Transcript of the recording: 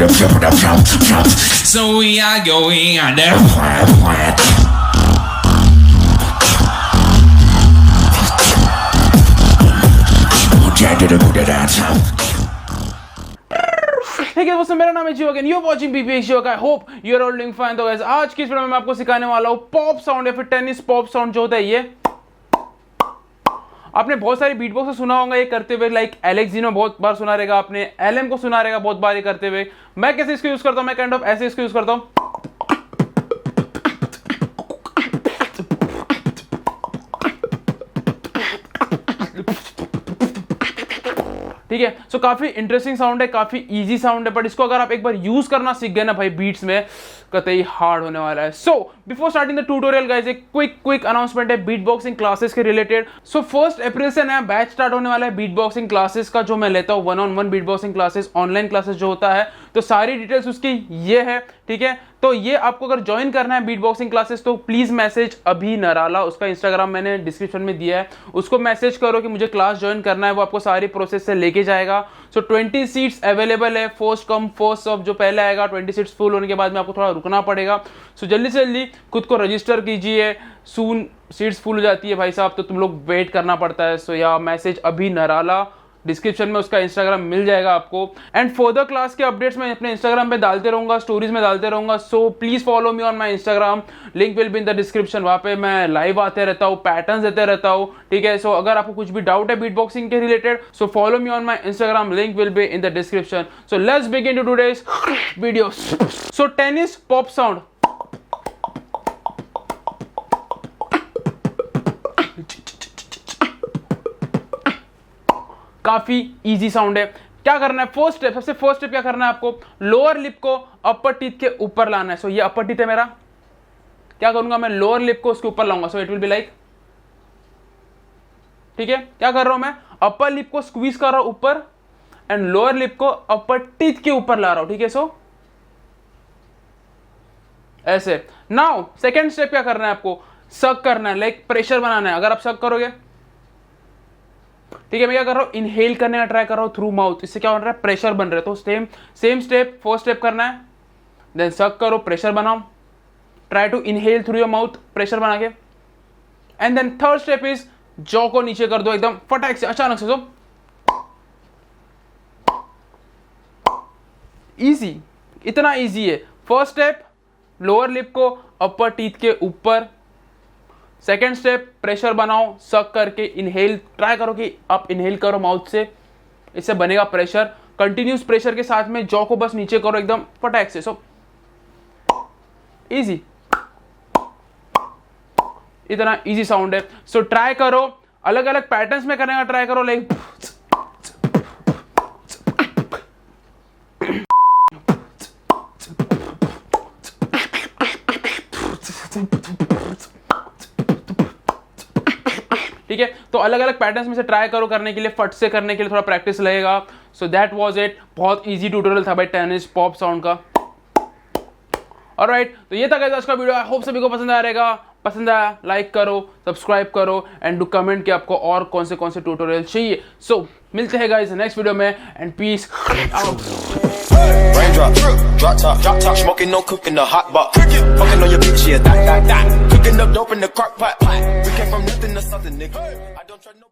So we are going on the ठीक है दोस्तों, मेरा नाम है जीव, यू वाचिंग बीपीएक्स जीव। I hope you are all doing fine. तो गाइस, आज की इस वीडियो में मैं आपको सिखाने वाला हूँ पॉप साउंड या फिर टेनिस पॉप साउंड जो होता है। ये आपने बहुत सारी बीटबॉक्स सुना होगा ये करते हुए, लाइक एलेक्स जीनो बहुत बार सुना रहेगा, आपने एलएम को सुना रहेगा बहुत बार ये करते हुए। मैं कैसे इसको यूज करता हूँ, मैं काइंड ऑफ ऐसे इसको यूज करता हूँ। ठीक है, सो काफी इंटरेस्टिंग साउंड है, काफी इजी साउंड है, बट इसको अगर आप एक बार यूज करना सीख गए ना भाई बीट्स में, कतई हार्ड होने वाला है। So before starting the tutorial guys, एक क्विक अनाउंसमेंट है बीट बॉक्सिंग क्लासेस के रिलेटेड। सो 1 अप्रैल से नया बैच स्टार्ट होने वाला है बीट बॉक्सिंग क्लासेस का, जो मैं लेता हूँ 1-on-1 beat boxing classes, online classes जो होता है। तो सारी डिटेल्स उसकी ये है, ठीक है। तो ये आपको अगर ज्वाइन करना है बीट बॉक्सिंग क्लासेस, तो प्लीज मैसेज अभी नराला, उसका इंस्टाग्राम मैंने डिस्क्रिप्शन में दिया है, उसको मैसेज करो कि मुझे क्लास ज्वाइन करना है। वो आपको सारी प्रोसेस से लेके जाएगा। सो 20 सीट्स अवेलेबल है, फर्स्ट कम फर्स्ट सर्व, जो पहले आएगा 20 सीट्स फुल होने के बाद में आपको थोड़ा रुकना पड़ेगा। सो जल्दी से जल्दी खुद को रजिस्टर कीजिए, सून सीट्स फुल हो जाती है भाई साहब, तो तुम लोग वेट करना पड़ता है। सो या मैसेज अभी नराला, डिस्क्रिप्शन में उसका इंस्टाग्राम मिल जाएगा आपको। एंड फर्दर क्लास के अपडेट्स मैं अपने इंस्टाग्राम पे डालते रहूंगा, स्टोरीज में डालते रहूंगा। So please follow me on my Instagram, link will be in the description. वहां पे मैं लाइव आते रहता हूँ, पैटर्न्स देते रहता हूँ, ठीक है। सो अगर आपको कुछ भी डाउट है बीट बॉक्सिंग के related, so follow me on my Instagram, link will be in the description. So let's begin to today's video. So tennis pop sound, काफी इजी साउंड है। क्या करना है, फर्स्ट स्टेप, सबसे फर्स्ट स्टेप क्या करना है आपको, लोअर लिप को अपर टीथ के ऊपर लाना है। सो ये अपर टीथ है मेरा, क्या करूंगा मैं, लोअर लिप को उसके ऊपर लाऊंगा। So it will be like, ठीक है। क्या कर रहा हूं मैं, अपर लिप को स्क्वीज कर रहा हूं ऊपर एंड लोअर लिप को अपर टीथ के ऊपर ला रहा हूं, ठीक है। सो ऐसे। नाउ सेकेंड स्टेप क्या करना है आपको, सक करना है, लाइक प्रेशर बनाना है। अगर आप सक करोगे, ठीक है, मैं क्या कर रहा हूं, इनहेल करने का ट्राई कर रहा हूं थ्रू माउथ, इससे क्या हो रहा है, प्रेशर बन रहा है। तो सेम स्टेप, फर्स्ट स्टेप करना है, देन सक करो, प्रेशर बनाओ, try to inhale through your mouth, pressure बना के। And then third step is jaw को नीचे कर दो एकदम फटाक से, अचानक से। तो इजी, इतना इजी है। फर्स्ट स्टेप, लोअर लिप को अपर टीथ के ऊपर। सेकेंड स्टेप, प्रेशर बनाओ, सक करके इनहेल ट्राई करो कि आप इनहेल करो माउथ से, इससे बनेगा प्रेशर। कंटिन्यूस प्रेशर के साथ में जॉ को बस नीचे करो एकदम फटाक से। सो इजी, इतना इजी साउंड है। सो ट्राई करो, अलग अलग पैटर्न्स में करने का ट्राई करो, लाइक ठीक है। तो अलग अलग पैटर्न्स में से ट्राई करो करने के लिए, फट से करने के लिए थोड़ा प्रैक्टिस लगेगा। सो दैट वाज इट, बहुत इजी ट्यूटोरियल था भाई टेनिस पॉप साउंड का। ऑलराइट, तो ये था गाइस आज का वीडियो। आई होप सभी को पसंद आया रहेगा। पसंद आया लाइक करो, सब्सक्राइब करो एंड डू कमेंट कि आपको और कौन से ट्यूटोरियल चाहिए। सो मिलते हैं गाइस नेक्स्ट वीडियो में and peace out. Raindrop, drop top, smoking, no cooking, the hot box. Fucking on your bitch, yeah, that. Cooking up dope in the crock pot. We came from nothing to something, nigga. I don't try nobody.